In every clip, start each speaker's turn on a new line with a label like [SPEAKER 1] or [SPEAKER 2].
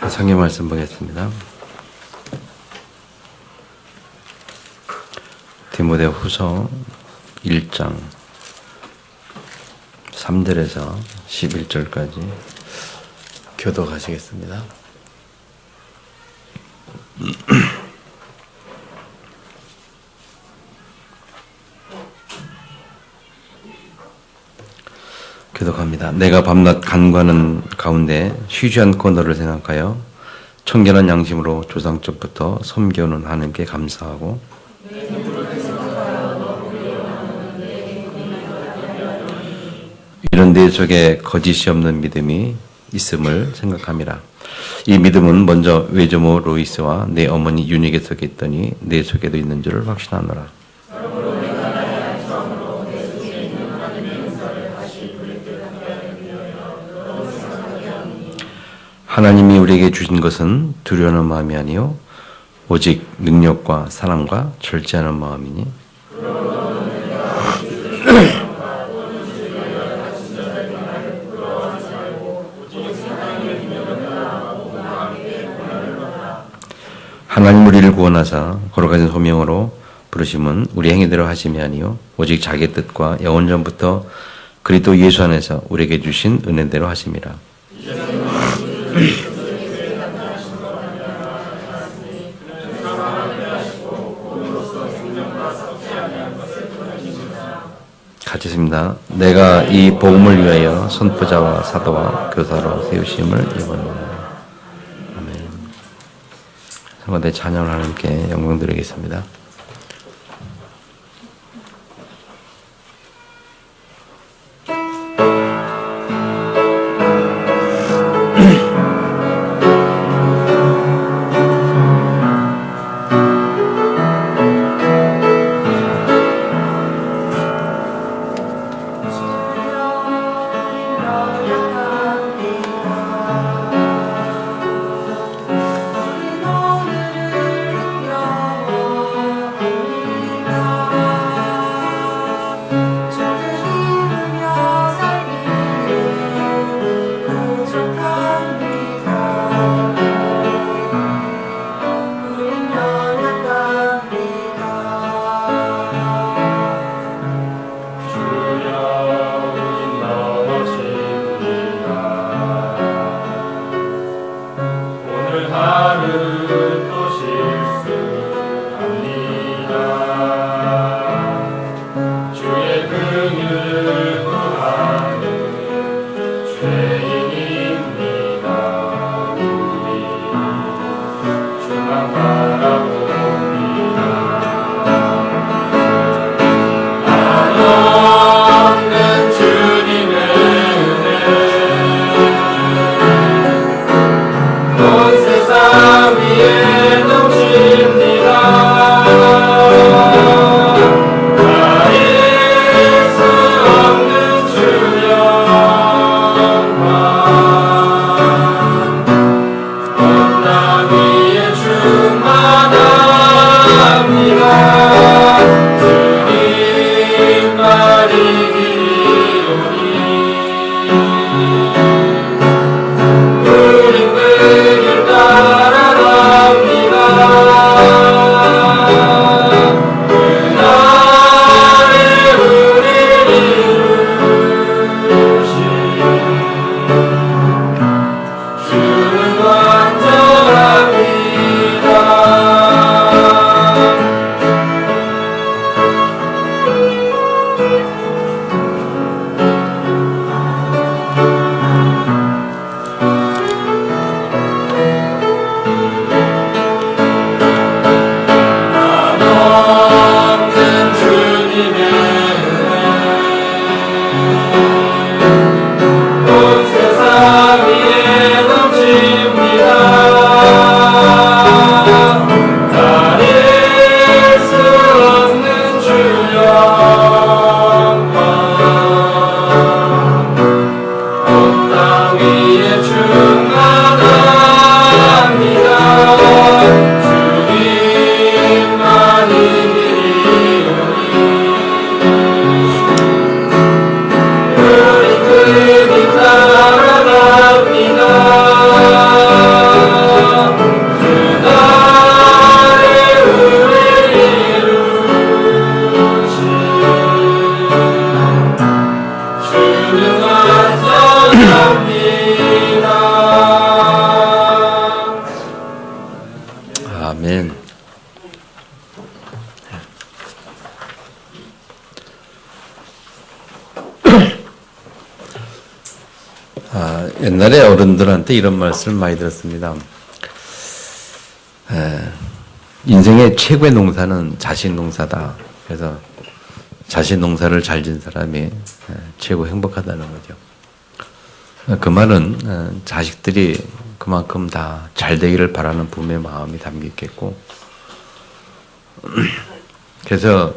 [SPEAKER 1] 성경 말씀 보겠습니다. 디모데후서 1장 3절에서 11절까지 교독하시겠습니다. 교독합니다. 내가 밤낮 간구하는 가운데 쉬지 않고 너를 생각하여 청결한 양심으로 조상적부터 섬겨오는 하나님께 감사하고 이런 내 속에 거짓이 없는 믿음이 있음을 생각함이라. 이 믿음은 먼저 외조모 로이스와 내 어머니 유니게 속에 있더니 내 속에도 있는 줄을 확신하노라. 하나님이 우리에게 주신 것은 두려워하는 마음이 아니요 오직 능력과 사랑과 절제하는 마음이니 하나님 우리를 구원하사 거룩하신 소명으로 부르심은 우리 행위대로 하심이 아니요 오직 자기 뜻과 영원 전부터 그리스도 예수 안에서 우리에게 주신 은혜대로 하심이라. 같이 읽습니다. 내가 이 복음을 위하여 선포자와 사도와 교사로 세우심을 입었노라. 아멘. 성도의 찬양을 하나님께 영광 드리겠습니다. 옛날에 어른들한테 이런 말씀을 많이 들었습니다. 인생의 최고의 농사는 자신 농사다. 그래서 자신 농사를 잘 지은 사람이 최고 행복하다는 거죠. 그 말은 자식들이 그만큼 다 잘 되기를 바라는 부모의 마음이 담겨 있겠고, 그래서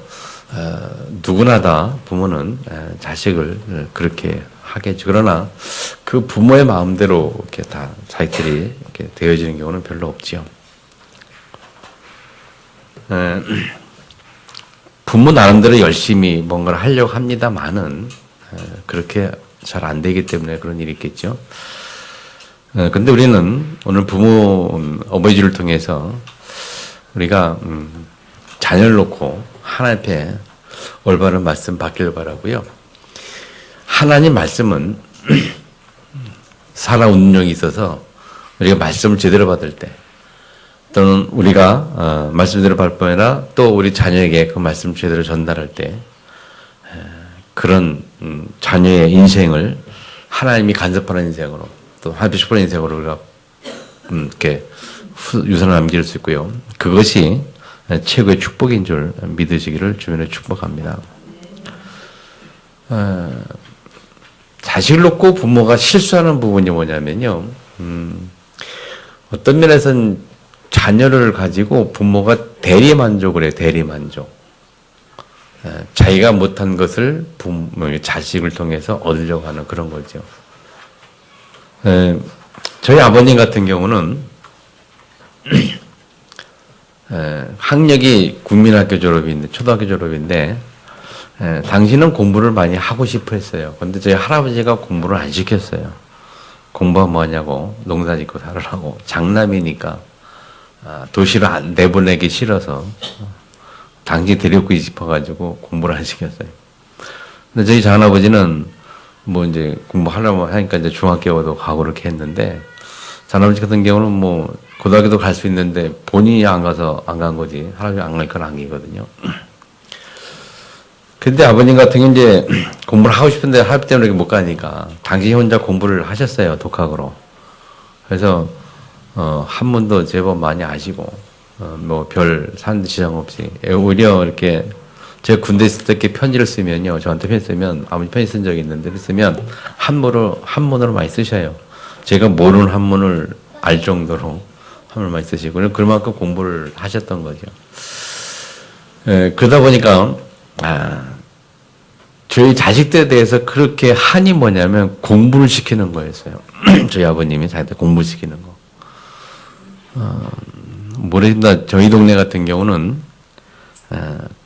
[SPEAKER 1] 누구나 다 부모는 자식을 그렇게 하겠죠. 그러나 그 부모의 마음대로 이렇게 다 자식들이 이렇게 되어지는 경우는 별로 없지요. 부모 나름대로 열심히 뭔가를 하려고 합니다만은 그렇게 잘 안 되기 때문에 그런 일이 있겠죠. 근데 우리는 오늘 부모, 어버이주를 통해서 우리가 자녀를 놓고 하나님 앞에 올바른 말씀 받기를 바라고요. 하나님 말씀은 살아 운명이 있어서 우리가 말씀을 제대로 받을 때, 또는 우리가 말씀 제대로 받을 뿐 아니라 또 우리 자녀에게 그 말씀 제대로 전달할 때 그런 자녀의 인생을 하나님이 간섭하는 인생으로, 또 하나님이 축복하는 인생으로 우리가 이렇게 유산을 남길 수 있고요. 그것이 최고의 축복인 줄 믿으시기를 주변에 축복합니다. 자식을 놓고 부모가 실수하는 부분이 뭐냐면요. 어떤 면에서는 자녀를 가지고 부모가 대리만족을 해요. 대리만족. 자기가 못한 것을 자식을 통해서 얻으려고 하는 그런 거죠. 저희 아버님 같은 경우는 학력이 국민학교 졸업인데, 초등학교 졸업인데, 당신은 공부를 많이 하고 싶어 했어요. 근데 저희 할아버지가 공부를 안 시켰어요. 공부하면 뭐하냐고, 농사 짓고 살으라고. 장남이니까 도시로 안 내보내기 싫어서 당신 데리고 싶어가지고 공부를 안 시켰어요. 근데 저희 장아버지는 뭐 이제 공부하려고 하니까 이제 중학교도 가고 그렇게 했는데, 장아버지 같은 경우는 뭐 고등학교도 갈 수 있는데 본인이 안 가서 안 간 거지, 할아버지 안 가니까 안 가거든요. 근데 아버님 같은 경우 이제 공부를 하고 싶은데 할아버지 때문에 못 가니까 당신이 혼자 공부를 하셨어요, 독학으로. 그래서 한문도 제법 많이 아시고, 뭐 별 사는 지장 없이, 오히려 이렇게 제가 군대 있을 때 이렇게 편지를 쓰면요, 저한테 편지 쓰면, 아버지 편지 쓴 적이 있는데, 쓰면 한문으로 많이 쓰셔요. 제가 모르는 한문을 알 정도로 한문을 많이 쓰시고, 그만큼 공부를 하셨던 거죠. 그러다 보니까 저희 자식들에 대해서 그렇게 한이 뭐냐면 공부를 시키는 거였어요. 저희 아버님이 자기들 공부시키는 거. 모르겠다. 저희 동네 같은 경우는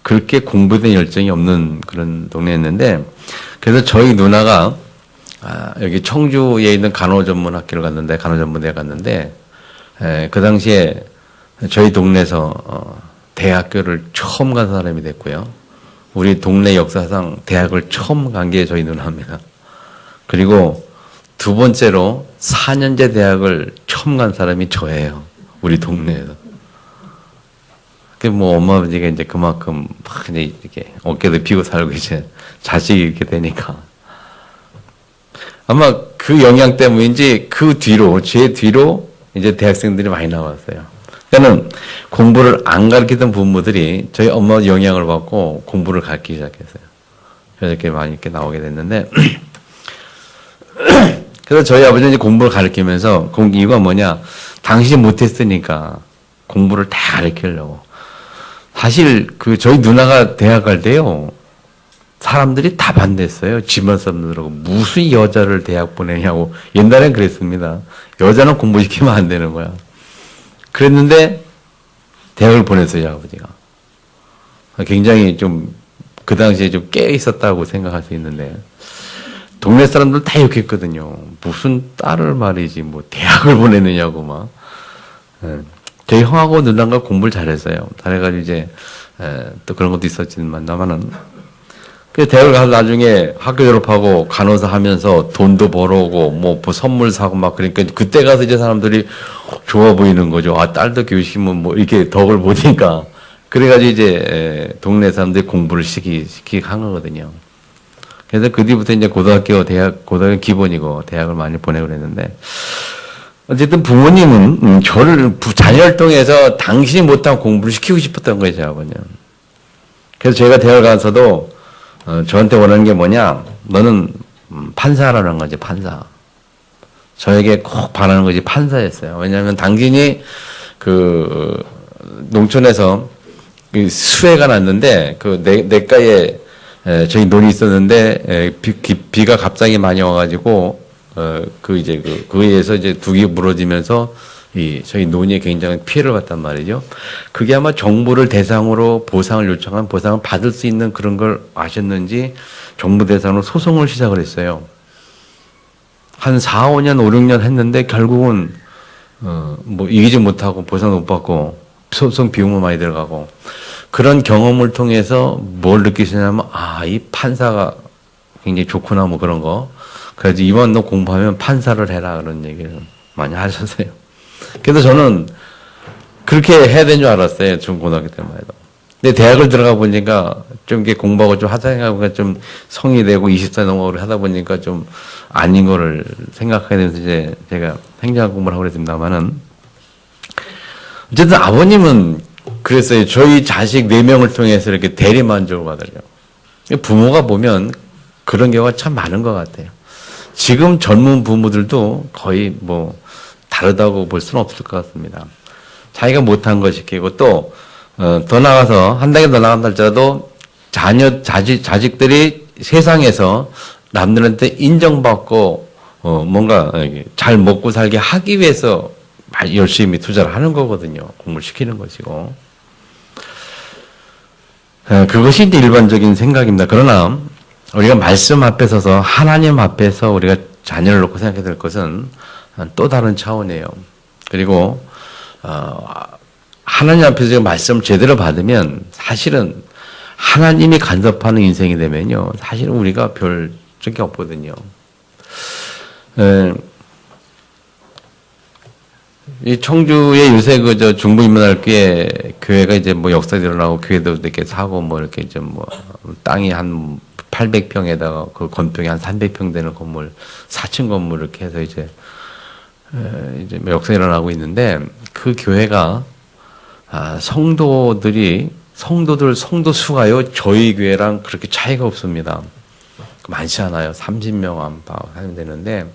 [SPEAKER 1] 그렇게 공부에 대한 열정이 없는 그런 동네였는데, 그래서 저희 누나가 여기 청주에 있는 간호전문학교를 갔는데, 간호전문대에 갔는데, 그 당시에 저희 동네에서 대학교를 처음 간 사람이 됐고요. 우리 동네 역사상 대학을 처음 간 게 저희 누나입니다. 그리고 두 번째로 4년제 대학을 처음 간 사람이 저예요. 우리 동네에서. 그 뭐 엄마 아버지가 이제 그만큼 막 이제 이렇게 어깨도 피고 살고 이제 자식이 이렇게 되니까 아마 그 영향 때문인지 그 뒤로, 제 뒤로 이제 대학생들이 많이 나왔어요. 그러니까 공부를 안 가르치던 부모들이 저희 엄마 영향을 받고 공부를 가르치기 시작했어요. 그래서 이렇게 많이 이렇게 나오게 됐는데, 그래서 저희 아버지는 공부를 가르치면서, 이유가 뭐냐, 당신이 못했으니까 공부를 다 가르치려고. 사실 저희 누나가 대학 갈 때요, 사람들이 다 반대했어요. 집안 사람들하고 무슨 여자를 대학 보내냐고. 옛날엔 그랬습니다. 여자는 공부시키면 안 되는 거야. 그랬는데 대학을 보냈어요, 아버지가. 굉장히 좀 그 당시에 좀 깨 있었다고 생각할 수 있는데, 동네 사람들 다 욕했거든요. 무슨 딸을 말이지 뭐 대학을 보내느냐고 막. 저희 형하고 누나가 공부를 잘했어요. 잘해가지고 이제 또 그런 것도 있었지만, 나만은 그 대학을 가서 나중에 학교 졸업하고 간호사 하면서 돈도 벌어오고 뭐 선물 사고 막, 그러니까 그때 가서 이제 사람들이 좋아 보이는 거죠. 아, 딸도 교육시키면 뭐 이렇게 덕을 보니까. 그래가지고 이제 동네 사람들이 공부를 시키게 한 거거든요. 그래서 그 뒤부터 이제 고등학교 기본이고 대학을 많이 보내고 그랬는데, 어쨌든 부모님은 저를 자녀를 통해서 당신이 못한 공부를 시키고 싶었던 거예요, 제 아버지는. 그래서 제가 대학을 가서도 저한테 원하는 게 뭐냐? 너는 판사라는 거지, 판사. 저에게 꼭 바라는 것이 판사였어요. 왜냐하면 당신이 그 농촌에서 그 수해가 났는데 그 냇가에 저희 논이 있었는데 비가 갑자기 많이 와가지고 그에 의해서 이제 둑이 무너지면서 저희 논에 굉장히 피해를 봤단 말이죠. 그게 아마 정부를 대상으로 보상을 요청한 보상을 받을 수 있는 그런 걸 아셨는지 정부 대상으로 소송을 시작을 했어요. 한 4, 5년, 5, 6년 했는데 결국은 뭐 이기지 못하고 보상도 못 받고 소송 비용도 많이 들어가고 그런 경험을 통해서 뭘 느끼시냐면 이 판사가 굉장히 좋구나 뭐 그런 거. 그래서 이번 너 공부하면 판사를 해라 그런 얘기를 많이 하셨어요. 그래서 저는 그렇게 해야 되는 줄 알았어요. 중고등학교 때만 해도. 근데 대학을 들어가 보니까 좀 이렇게 공부하고 좀 하다 생각하니까 좀 성이 되고 20살 넘어가고 하다 보니까 좀 아닌 거를 생각하게 돼서 이제 제가 행정학 공부를 하고 그랬습니다만은 어쨌든 아버님은 그랬어요. 저희 자식 4명을 통해서 이렇게 대리 만족을 받으려고. 부모가 보면 그런 경우가 참 많은 것 같아요. 지금 젊은 부모들도 거의 뭐 다르다고 볼 수는 없을 것 같습니다. 자기가 못한 거 시키고 또 더 나가서 한 단계 더 나간다 할지라도 자식들이 세상에서 남들한테 인정받고 뭔가 잘 먹고 살게 하기 위해서 열심히 투자를 하는 거거든요. 공부를 시키는 것이고. 그것이 이제 일반적인 생각입니다. 그러나 우리가 말씀 앞에 서서 하나님 앞에서 우리가 자녀를 놓고 생각해야 될 것은 또 다른 차원이에요. 그리고 하나님 앞에서 말씀을 제대로 받으면 사실은 하나님이 간섭하는 인생이 되면요. 사실은 우리가 별 적이 없거든요. 이 청주에 요새 그 중부인문학교회 교회가 이제 뭐 역사가 일어나고 교회도 이렇게 사고 뭐 이렇게 좀 뭐 땅이 한 800평에다가 그 건평이 한 300평 되는 건물 4층 건물 이렇게 해서 이제 역사가 일어나고 있는데 그 교회가 성도들 성도 수가요 저희 교회랑 그렇게 차이가 없습니다. 많지 않아요. 30명 안팎 하면 되는데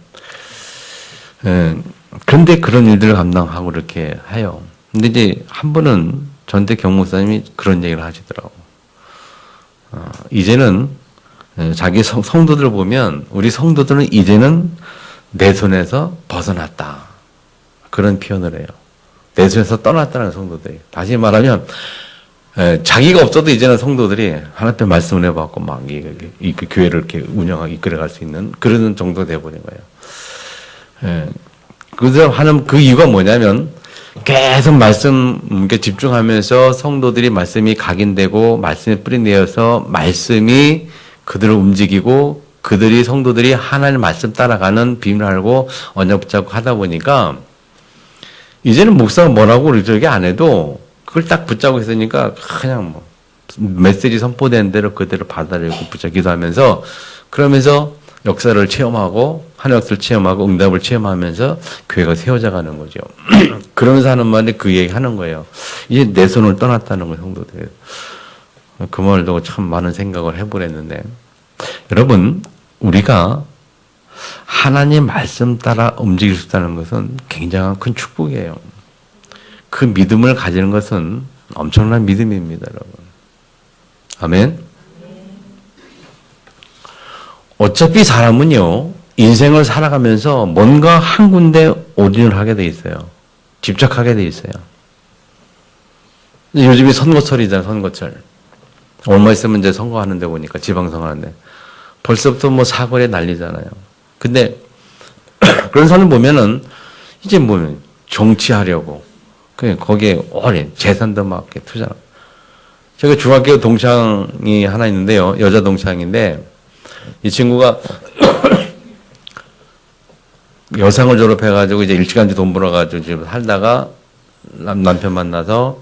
[SPEAKER 1] 그런데 그런 일들을 감당하고 이렇게 해요. 근데 이제 한 번은 전대 경목사님이 그런 얘기를 하시더라고. 이제는 자기 성도들 보면 우리 성도들은 이제는 내 손에서 벗어났다. 그런 표현을 해요. 내 손에서 떠났다는 성도들이. 다시 말하면 자기가 없어도 이제는 성도들이 하나님 말씀을 해봤고 막 이 교회를 이렇게 운영하고 이끌어갈 수 있는 그런 정도가 되어버린 거예요. 그래서 하는 그 이유가 뭐냐면 계속 말씀에 집중하면서 성도들이 말씀이 각인되고 말씀에 뿌리내어서 말씀이 그들을 움직이고 그들이 성도들이 하나님 말씀 따라가는 비밀을 알고 언약 붙잡고 하다 보니까 이제는 목사가 뭐라고 저기 안 해도 그걸 딱 붙잡고 있으니까 그냥 뭐 메시지 선포된 대로 그대로 받아들이고 붙잡고 기도하면서 그러면서 역사를 체험하고 하나님 역사를 체험하고 응답을 체험하면서 교회가 세워져 가는 거죠. 그러면서 하는 말이 그 얘기 하는 거예요. 이제 내 손을 떠났다는 거예요, 성도들. 그 말을 두고 참 많은 생각을 해보랬는데 여러분 우리가 하나님 말씀 따라 움직일 수 있다는 것은 굉장한 큰 축복이에요. 그 믿음을 가지는 것은 엄청난 믿음입니다, 여러분. 아멘. 어차피 사람은요, 인생을 살아가면서 뭔가 한 군데 오딘을 하게 돼 있어요. 집착하게 돼 있어요. 요즘이 선거철이잖아요, 선거철. 얼마 있으면 이제 선거하는데 보니까, 지방선거 하는데. 벌써부터 뭐 사거리에 난리잖아요. 근데, 그런 사람 보면은, 이제 뭐, 정치하려고. 거기에 오래 재산도 막 이렇게 투자하고. 제가 중학교 동창이 하나 있는데요. 여자 동창인데, 이 친구가 여상을 졸업해가지고 이제 일찌감치 돈 벌어가지고 지금 살다가 남편 만나서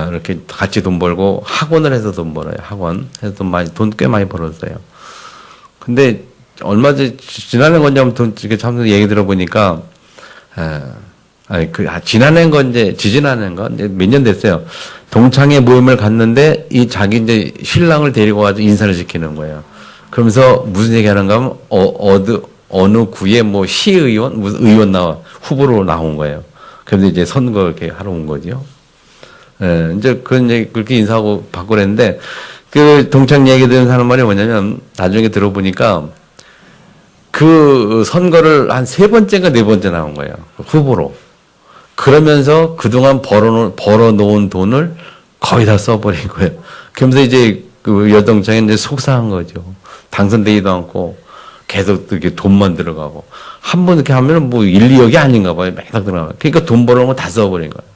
[SPEAKER 1] 이렇게 같이 돈 벌고 학원을 해서 돈 벌어요. 학원 해서 돈 꽤 많이 벌었어요. 근데 얼마 전 지난해 건지 아무튼 이렇게 참 얘기 들어보니까 지난해 건지 지지난해 건 이제 몇 년 됐어요. 동창회 모임을 갔는데 이 자기 이제 신랑을 데리고 와서 인사를 시키는 거예요. 그러면서 무슨 얘기하는가 하면 어느 구에 뭐 시의원 무슨 의원 후보로 나온 거예요. 그래서 이제 선거 이렇게 하러 온 거죠. 이제 그런 얘기 그렇게 인사하고 받고 그랬는데 그 동창 얘기 듣는 사람 말이 뭐냐면 나중에 들어보니까 그 선거를 한 3번째인가 4번째 나온 거예요. 후보로. 그러면서 그동안 벌어놓은 돈을 거의 다 써버린 거예요. 그러면서 이제 그 여동창이 이제 속상한 거죠. 당선되지도 않고 계속 이렇게 돈만 들어가고. 한 번 이렇게 하면 뭐 1, 2억이 아닌가 봐요. 매달 들어가고. 그러니까 돈 벌어놓은 거 다 써버린 거예요.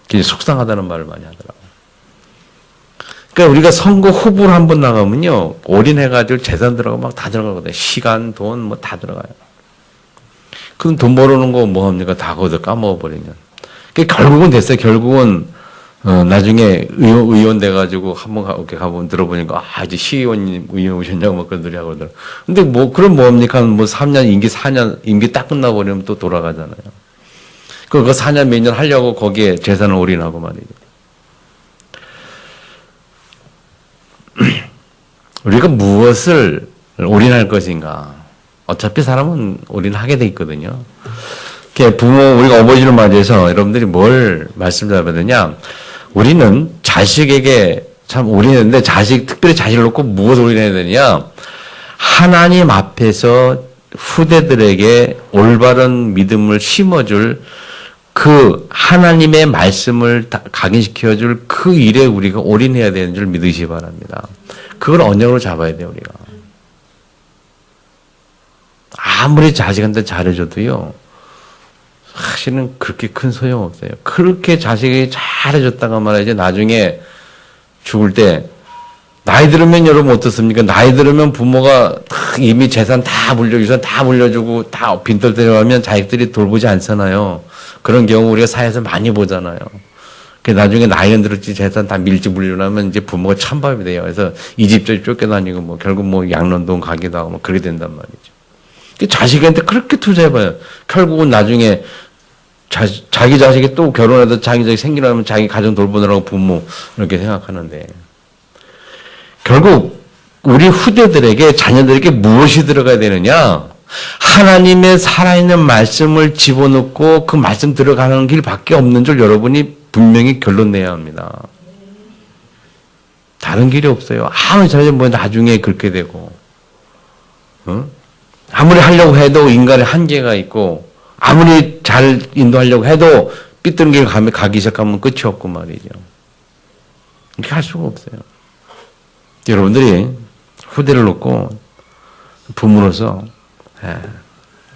[SPEAKER 1] 굉장히 속상하다는 말을 많이 하더라고요. 그러니까 우리가 선거 후보로 한 번 나가면요. 올인해가지고 재산 들어가고 막 다 들어가거든요. 시간, 돈 뭐 다 들어가요. 그럼 돈 벌어놓은 거 뭐 합니까? 다 거기서 까먹어버리면. 그러니까 결국은 됐어요. 결국은 나중에 의원 돼가지고 한번 이렇게 가보면 들어보니까 이제 시의원님 의원 오셨냐고 막 그런 소리 하고 그러더라고요. 근데 뭐 그럼 뭡니까? 뭐 3년 임기 4년 임기 딱 끝나버리면 또 돌아가잖아요. 그거 4년 몇 년 하려고 거기에 재산을 올인하고 말이죠. 우리가 무엇을 올인할 것인가? 어차피 사람은 올인하게 돼 있거든요. 우리가 어버이주를 맞이해서 여러분들이 뭘 말씀드려야 되냐? 우리는 자식에게 참 올인했는데 특별히 자식을 놓고 무엇을 올인해야 되냐? 하나님 앞에서 후대들에게 올바른 믿음을 심어줄 그 하나님의 말씀을 각인시켜줄 그 일에 우리가 올인해야 되는 줄 믿으시기 바랍니다. 그걸 언약으로 잡아야 돼요, 우리가. 아무리 자식한테 잘해줘도요, 사실은 그렇게 큰 소용없어요. 그렇게 자식이 잘해줬다가 말이지, 나중에 죽을 때, 나이 들으면 여러분 어떻습니까? 나이 들으면 부모가 이미 재산 다 물려주고, 다 빈털 때려가면 자식들이 돌보지 않잖아요. 그런 경우 우리가 사회에서 많이 보잖아요. 나중에 나이는 들었지 재산 다 밀지 물려나면 이제 부모가 찬밥이 돼요. 그래서 이 집 저 집 쫓겨다니고 뭐 결국 뭐 양론동 가기도 하고 뭐 그렇게 된단 말이죠. 자식한테 그렇게 투자해봐요. 결국은 나중에 자기 자식이 또 결혼해서 자기 자식 생기려면 자기 가정 돌보느라고 부모 이렇게 생각하는데 결국 우리 후대들에게 자녀들에게 무엇이 들어가야 되느냐? 하나님의 살아있는 말씀을 집어넣고 그 말씀 들어가는 길밖에 없는 줄 여러분이 분명히 결론 내야 합니다. 다른 길이 없어요. 아무리 잘해도 뭐 나중에 그렇게 되고, 아무리 하려고 해도 인간의 한계가 있고, 아무리 잘 인도하려고 해도 삐뚤은 길 가기 시작하면 끝이 없고 말이죠. 이렇게 할 수가 없어요. 여러분들이 후대를 놓고 부모로서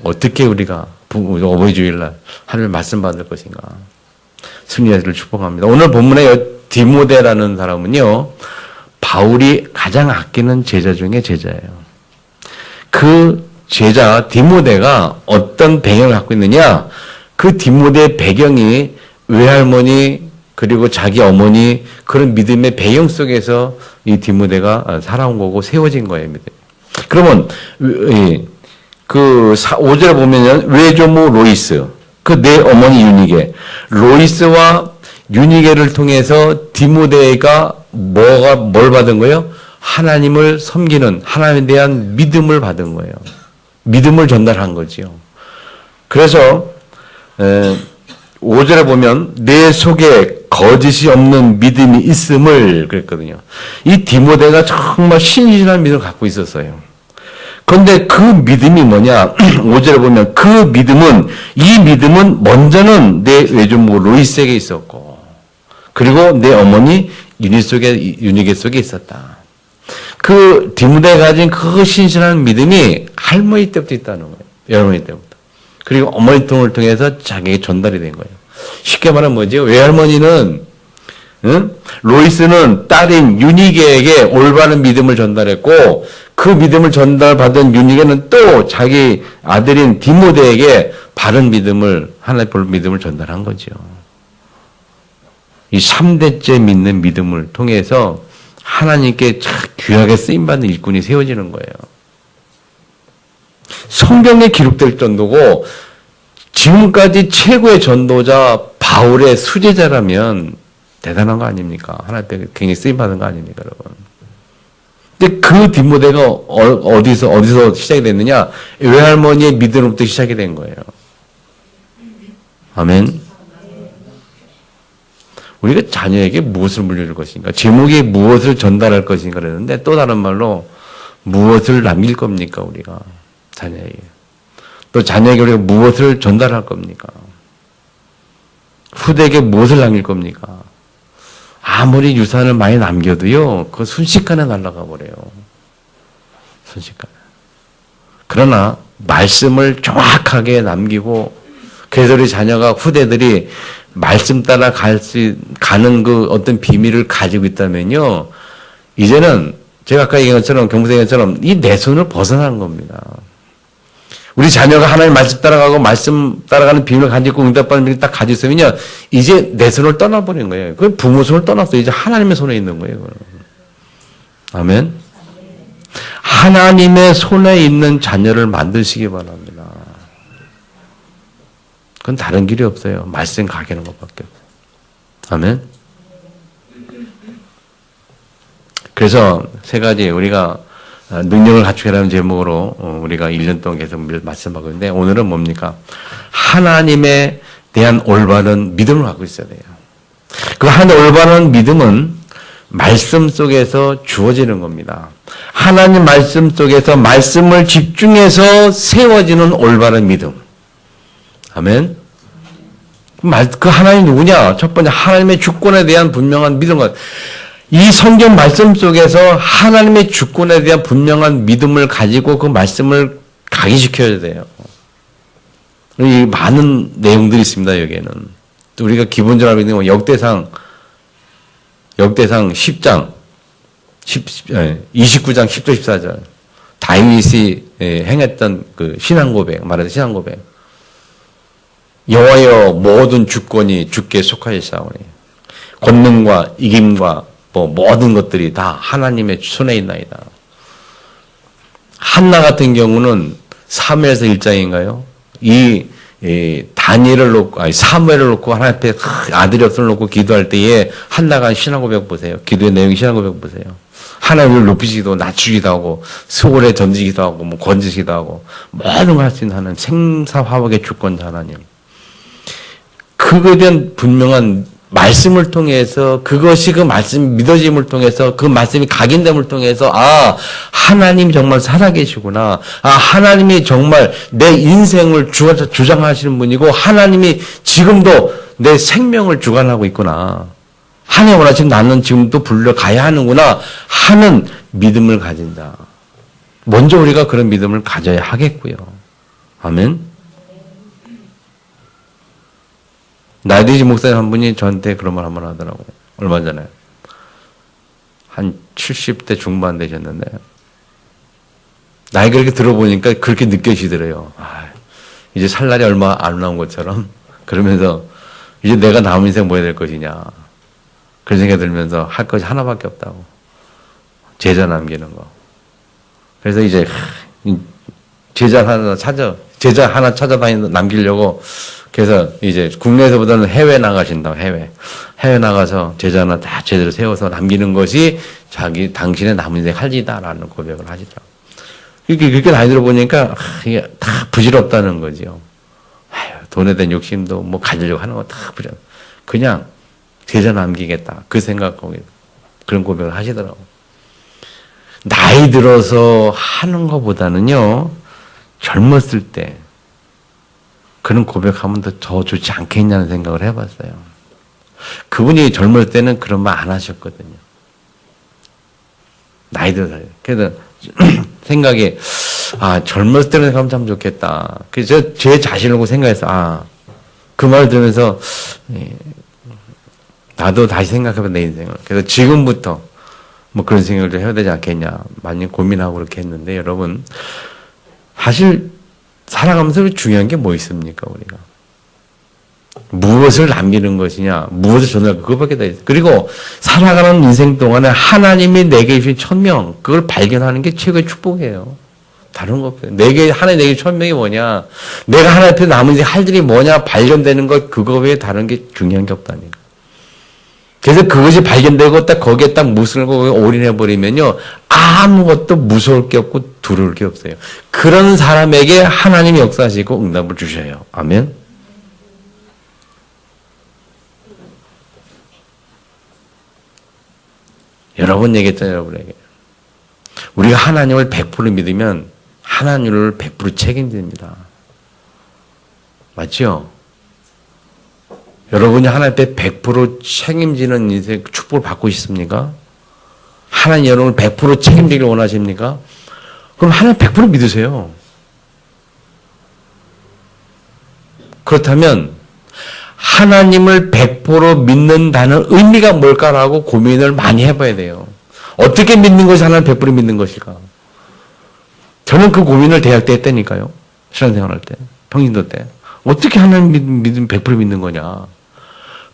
[SPEAKER 1] 어떻게 우리가 어버이 주일날 하늘 말씀 받을 것인가 승리하기를 축복합니다. 오늘 본문의 디모데라는 사람은요, 바울이 가장 아끼는 제자 중에 제자예요. 그 제자 디모데가 어떤 배경을 갖고 있느냐? 그 디모데의 배경이 외할머니 그리고 자기 어머니 그런 믿음의 배경 속에서 이 디모데가 살아온 거고 세워진 거예요. 그러면 그 5절에 보면은 외조모 로이스 그 내 어머니 유니게 로이스와 유니게를 통해서 디모데가 뭘 받은 거예요? 하나님을 섬기는 하나님에 대한 믿음을 받은 거예요. 믿음을 전달한 거지요. 그래서 5절에 보면 내 속에 거짓이 없는 믿음이 있음을 그랬거든요. 이 디모데가 정말 신실한 믿음을 갖고 있었어요. 그런데 그 믿음이 뭐냐? 5절에 보면 이 믿음은 먼저는 내 외조모 로이스에게 있었고 그리고 내 어머니 유니게 속에 있었다. 그 디모데가 가진 그 신실한 믿음이 할머니 때부터 있다는 거예요. 외할머니 때부터. 그리고 어머니 통을 통해서 자기에게 전달이 된 거예요. 쉽게 말하면 뭐죠? 외할머니는 로이스는 딸인 유니게에게 올바른 믿음을 전달했고 그 믿음을 전달받은 유니게는 또 자기 아들인 디모데에게 바른 믿음을 하나님의 볼 믿음을 전달한 거죠. 이 3대째 믿는 믿음을 통해서 하나님께 참 귀하게 쓰임받는 일꾼이 세워지는 거예요. 성경에 기록될 정도고 지금까지 최고의 전도자 바울의 수제자라면 대단한 거 아닙니까? 하나님 앞에 굉장히 쓰임받은 거 아닙니까, 여러분? 근데 그 디모데가 어디서 시작이 됐느냐? 외할머니의 믿음으로부터 시작이 된 거예요. 아멘. 우리가 자녀에게 무엇을 물려줄 것인가? 제목이 무엇을 전달할 것인가 그랬는데 또 다른 말로 무엇을 남길 겁니까, 우리가? 자녀에게. 또 자녀에게 우리가 무엇을 전달할 겁니까? 후대에게 무엇을 남길 겁니까? 아무리 유산을 많이 남겨도요, 그거 순식간에 날아가 버려요. 순식간에. 그러나 말씀을 정확하게 남기고 그래서 우리 자녀가 후대들이 말씀 따라 가는 그 어떤 비밀을 가지고 있다면요, 이제는 제가 아까 얘기한 것처럼 경부생 것처럼 이 내 손을 벗어나는 겁니다. 우리 자녀가 하나님 말씀 따라가고 말씀 따라가는 비밀을 가지고 응답받는 비밀을 딱 가지고 있으면요, 이제 내 손을 떠나버린 거예요. 그 부모 손을 떠났어요. 이제 하나님의 손에 있는 거예요. 아멘. 하나님의 손에 있는 자녀를 만드시기 바랍니다. 그건 다른 길이 없어요. 말씀 가게는 것밖에 없어요. 아멘. 그래서 세 가지 우리가 능력을 갖추게라는 제목으로 우리가 1년 동안 계속 말씀하고 있는데 오늘은 뭡니까? 하나님에 대한 올바른 믿음을 갖고 있어야 돼요. 그 하나님의 올바른 믿음은 말씀 속에서 주어지는 겁니다. 하나님 말씀 속에서 말씀을 집중해서 세워지는 올바른 믿음. 아멘. 그 하나님 누구냐? 첫 번째 하나님의 주권에 대한 분명한 믿음과 이 성경 말씀 속에서 하나님의 주권에 대한 분명한 믿음을 가지고 그 말씀을 각인시켜야 돼요. 이 많은 내용들이 있습니다, 여기에는. 또 우리가 기본적으로 알고 있는 건 역대상 10장, 29장 10절 14절. 다윗이 행했던 그 신앙 고백, 말하는 신앙 고백. 여호와여 모든 주권이 주께 속하였사오니 권능과 이김과 모든 것들이 다 하나님의 손에 있나이다. 한나 같은 경우는 사무엘서 1장인가요? 다니엘을 놓고, 사무엘을 놓고 하나님 앞에 아들이 없음을 놓고 기도할 때에 한나가 신앙 고백 보세요. 기도의 내용이 신앙 고백 보세요. 하나님을 높이시기도 낮추기도 하고 수월에 던지기도 하고 건지기도 하고 모든 걸 할 수 있는 하나님, 생사화복의 주권자 하나님. 그거에 대한 분명한 말씀을 통해서 그것이 그 말씀 믿어짐을 통해서 그 말씀이 각인됨을 통해서 하나님이 정말 살아계시구나. 하나님이 정말 내 인생을 주장하시는 분이고 하나님이 지금도 내 생명을 주관하고 있구나. 하나님 원하시면 나는 지금도 불러가야 하는구나 하는 믿음을 가진다. 먼저 우리가 그런 믿음을 가져야 하겠고요. 아멘. 나디지 목사님 한 분이 저한테 그런 말 한번 하더라고요. 얼마 전에. 한 70대 중반 되셨는데, 나이 그렇게 들어보니까 그렇게 느껴지더래요. 이제 살 날이 얼마 안 남은 것처럼. 그러면서, 이제 내가 남은 인생 뭐 해야 될 것이냐. 그런 생각이 들면서 할 것이 하나밖에 없다고. 제자 남기는 거. 그래서 이제, 제자 하나 남기려고 그래서 이제 국내에서보다는 해외 나가신다고, 해외 나가서 제자 하나 다 제대로 세워서 남기는 것이 당신의 남은 인생 할 일이다라는 고백을 하시더라고요. 그렇게 나이 들어보니까 이게 다 부질없다는 거죠. 돈에 대한 욕심도 가지려고 하는 거 다 부질없. 그냥 제자 남기겠다. 그 생각하고 그런 고백을 하시더라고요. 나이 들어서 하는 것보다는요, 젊었을 때 그런 고백하면 더 좋지 않겠냐는 생각을 해봤어요. 그분이 젊을 때는 그런 말 안 하셨거든요. 나이 들어서. 그래서 생각이 젊을 때는 하면 참 좋겠다. 그래서 제 자신을 보고 생각해서 그 말 들으면서 나도 다시 생각해봐 내 인생을. 그래서 지금부터 그런 생각을 좀 해야 되지 않겠냐 많이 고민하고 그렇게 했는데 여러분 사실 살아가면서 중요한 게 뭐 있습니까, 우리가? 무엇을 남기는 것이냐, 무엇을 전할 그것밖에 다 있어요. 그리고 살아가는 인생 동안에 하나님이 내게 주신 천명, 그걸 발견하는 게 최고의 축복이에요. 다른 거 없어요. 하나님 내게 천명이 뭐냐? 내가 하나님 앞에 남은 이제 할 일이 뭐냐? 발견되는 것, 그거 외에 다른 게 중요한 게 없다니까. 그래서 그것이 발견되고 딱 거기에 딱 무술을 올인해버리면요. 아무것도 무서울 게 없고 두려울 게 없어요. 그런 사람에게 하나님이 역사하시고 응답을 주셔요. 아멘. 여러 번 얘기했잖아요, 여러분에게. 우리가 하나님을 100% 믿으면 하나님을 100% 책임집니다. 맞죠? 여러분이 하나님 앞에 100% 책임지는 인생 축복을 받고 싶습니까? 하나님 여러분을 100% 책임지기를 원하십니까? 그럼 하나님 100% 믿으세요. 그렇다면 하나님을 100% 믿는다는 의미가 뭘까라고 고민을 많이 해봐야 돼요. 어떻게 믿는 것이 하나님 100% 믿는 것일까? 저는 그 고민을 대학 때 했다니까요. 신앙생활 때, 평신도 때. 어떻게 하나님 믿으면 100% 믿는 거냐?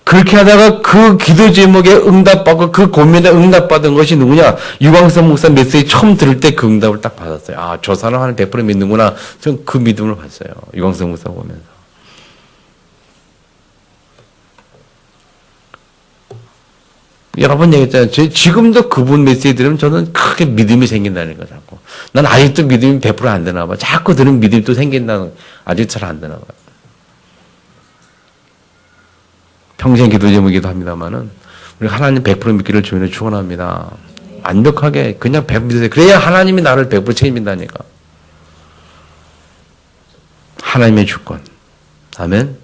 [SPEAKER 1] 그렇게 하다가 그 기도 제목에 응답받고 그 고민에 응답받은 것이 누구냐? 유광석 목사 메시지 처음 들을 때 그 응답을 딱 받았어요. 아, 저 사람 하나님 100% 믿는구나. 전 그 믿음을 봤어요. 유광석 목사 보면서. 여러 번 얘기했잖아요. 지금도 그분 메시지 들으면 저는 크게 믿음이 생긴다는 거 자꾸. 난 아직도 믿음이 100% 안 되나 봐. 자꾸 들으면 믿음이 또 생긴다는, 아직 잘 안 되나 봐. 평생 기도 제목이기도 합니다만은, 우리 하나님 100% 믿기를 주님의 축원합니다. 완벽하게 그냥 100% 믿으세요. 그래야 하나님이 나를 100% 책임진다니까. 하나님의 주권. 아멘.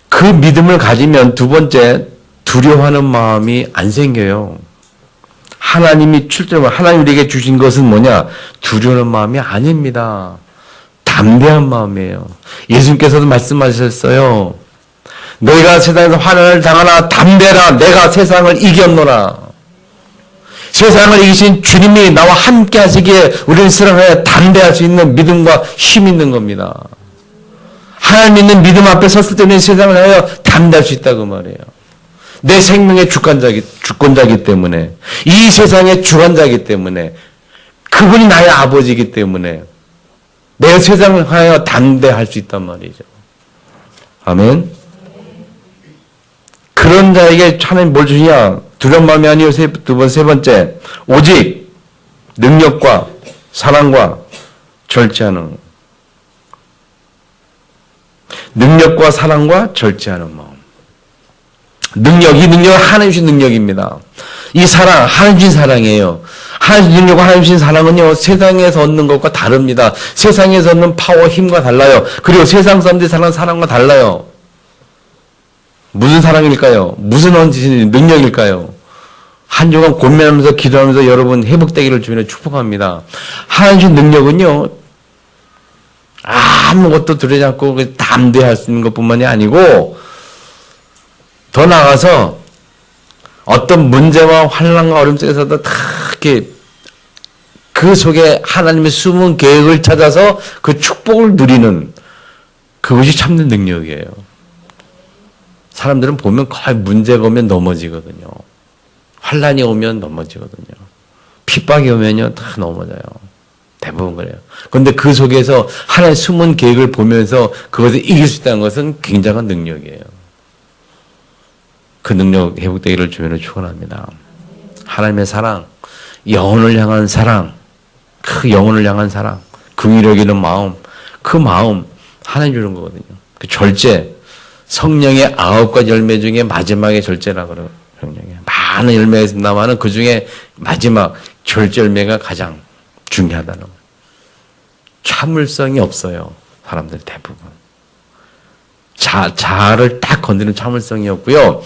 [SPEAKER 1] 그 믿음을 가지면 두 번째, 두려워하는 마음이 안 생겨요. 하나님이 하나님 우리에게 주신 것은 뭐냐? 두려워하는 마음이 아닙니다. 담대한 마음이에요. 예수님께서도 말씀하셨어요. 너희가 세상에서 환난을 당하나 담대라. 내가 세상을 이겼노라. 세상을 이기신 주님이 나와 함께 하시기에 우리는 사랑하여 담대할 수 있는 믿음과 힘이 있는 겁니다. 하나님 믿는 믿음 앞에 섰을 때는 세상을 하여 담대할 수 있다고 말해요. 내 생명의 주권자이기 때문에, 이 세상의 주관자이기 때문에, 그분이 나의 아버지이기 때문에 내가 세상을 하여 담대할 수 있단 말이죠. 아멘. 그런 자에게 하나님 뭘 주냐? 두려운 마음이 아니요. 세 번째, 오직 능력과 사랑과 절제하는 것. 능력과 사랑과 절제하는 마음. 이 능력은 하나님 주신 능력입니다. 이 사랑, 하나님 주신 사랑이에요. 하나님 주신 능력과 하나님 주신 사랑은요, 세상에서 얻는 것과 다릅니다. 세상에서 얻는 파워, 힘과 달라요. 그리고 세상 사람들이 사랑하는 사랑과 달라요. 무슨 사랑일까요? 무슨 능력일까요? 한 주간 고민하면서 기도하면서 여러분 회복되기를 주님의 축복합니다. 하나님 주신 능력은요, 아무것도 두려워하지 않고 담대할 수 있는 것뿐만이 아니고 더 나아가서 어떤 문제와 환난과 어려움 속에서도 다 이렇게 그 속에 하나님의 숨은 계획을 찾아서 그 축복을 누리는 그것이 참는 능력이에요. 사람들은 보면 거의 문제가 오면 넘어지거든요. 환난이 오면 넘어지거든요. 핍박이 오면요 다 넘어져요. 대부분 그래요. 그런데 그 속에서 하나님의 숨은 계획을 보면서 그것을 이길 수 있다는 것은 굉장한 능력이에요. 그 능력 회복되기를 주님으로 축원합니다. 하나님의 사랑, 영혼을 향한 사랑, 그 영혼을 향한 사랑, 긍휼히 여기는 마음, 그 마음 하나님 주는 거거든요. 그 절제, 성령의 9가지 열매 중에 마지막에 절제라 그래요. 성령의 많은 열매가 있습니다만 그 중에 마지막 절제 열매가 가장 중요하다는 거예요. 참을성이 없어요. 사람들 대부분. 자아를 딱 건드리는 참을성이 없고요.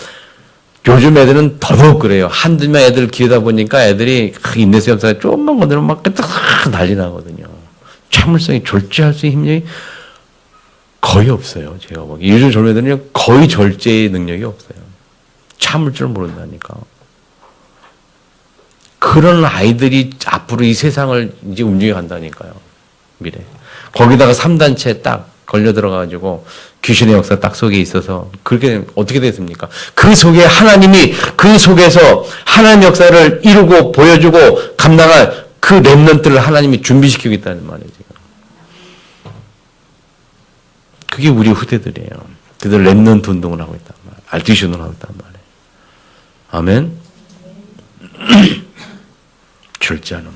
[SPEAKER 1] 요즘 애들은 더더욱 그래요. 한두 명 애들 키우다 보니까 애들이 인내심이 없어서 조금만 건드리면 막 난리 나거든요. 참을성이 절제할 수 있는 힘이 거의 없어요. 제가 보기에. 요즘 젊은 애들은 거의 절제의 능력이 없어요. 참을 줄 모른다니까. 그런 아이들이 앞으로 이 세상을 이제 움직여 간다니까요. 미래. 거기다가 3단체 딱 걸려 들어가가지고 귀신의 역사 딱 속에 있어서 그렇게 어떻게 됐습니까? 그 속에 하나님이 그 속에서 하나님 역사를 이루고 보여주고 감당할 그 렘넌트를 하나님이 준비시키고 있다는 말이에요. 지금. 그게 우리 후대들이에요. 그들 렘넌트 운동을 하고 있단 말이에요. 알티션을 하고 있단 말이에요. 아멘. 절제하는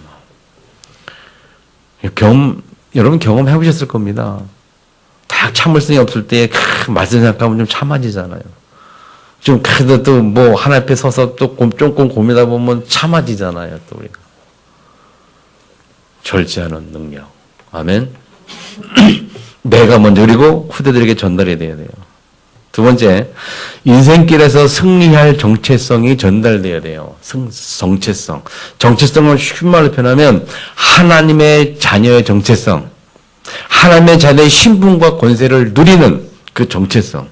[SPEAKER 1] 마음. 여러분 경험해 보셨을 겁니다. 딱 참을성이 없을 때 말씀 생각하면 좀 참아지잖아요. 좀 그래도 또 뭐 하나 앞에 서서 또 조금 고민하다 보면 참아지잖아요. 또 우리가. 절제하는 능력. 아멘. 내가 먼저 그리고 후대들에게 전달이 돼야 돼요. 두 번째, 인생길에서 승리할 정체성이 전달돼야 돼요. 정체성. 정체성을 쉬운 말로 표현하면 하나님의 자녀의 정체성. 하나님의 자녀의 신분과 권세를 누리는 그 정체성.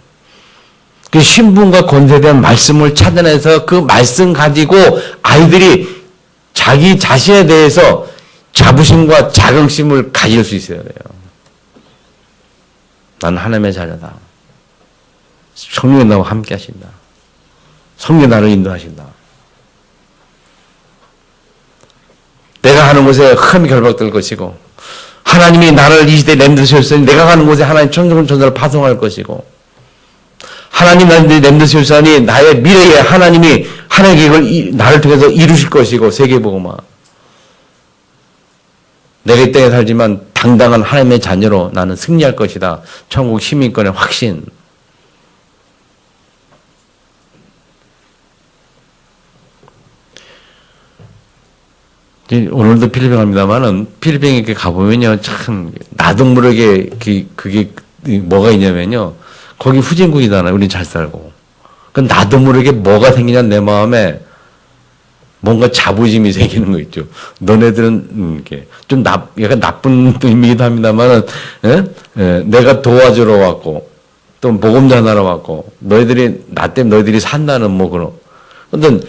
[SPEAKER 1] 그 신분과 권세에 대한 말씀을 찾아내서 그 말씀 가지고 아이들이 자기 자신에 대해서 자부심과 자긍심을 가질 수 있어야 돼요. 나는 하나님의 자녀다. 성령이 나와 함께 하신다. 성령이 나를 인도하신다. 내가 가는 곳에 큰 결박될 것이고 하나님이 나를 이 시대에 렘드셨으니 내가 가는 곳에 하나님 천사를 파송할 것이고 하나님 나를 렘드셨으니 나의 미래에 하나님이 하나님의 계획을 나를 통해서 이루실 것이고 세계복음화. 내가 이 땅에 살지만 당당한 하나님의 자녀로 나는 승리할 것이다. 천국 시민권의 확신. 오늘도 필리핀 갑니다만은 필리핀에 이렇게 가보면요 참 나도 모르게 그게 뭐가 있냐면요 거기 후진국이잖아요. 우린 잘 살고. 그 나도 모르게 뭐가 생기냐 내 마음에 뭔가 자부심이 생기는 거 있죠. 너네들은 이렇게 좀 약간 나쁜 의미기도 합니다만은 내가 도와주러 왔고 또 복음 전하러 왔고 너희들이 나 때문에 너희들이 산다는 뭐 그런. 근데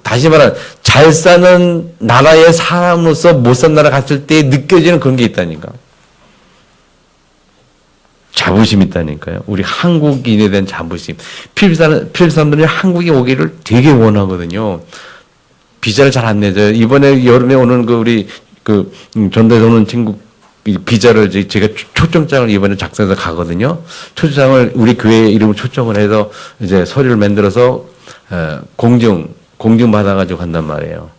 [SPEAKER 1] 다시 말하면 잘 사는 나라의 사람으로서 못 산 나라 갔을 때 느껴지는 그런 게 있다니까. 자부심이 있다니까요. 우리 한국인에 대한 자부심. 필리핀 사람들이 한국에 오기를 되게 원하거든요. 비자를 잘 안 내줘요. 이번에 여름에 오는 우리 전도에 오는 친구 비자를 제가 초청장을 이번에 작성해서 가거든요. 초청장을 우리 교회 이름으로 초청을 해서 이제 서류를 만들어서 공증 받아가지고 간단 말이에요.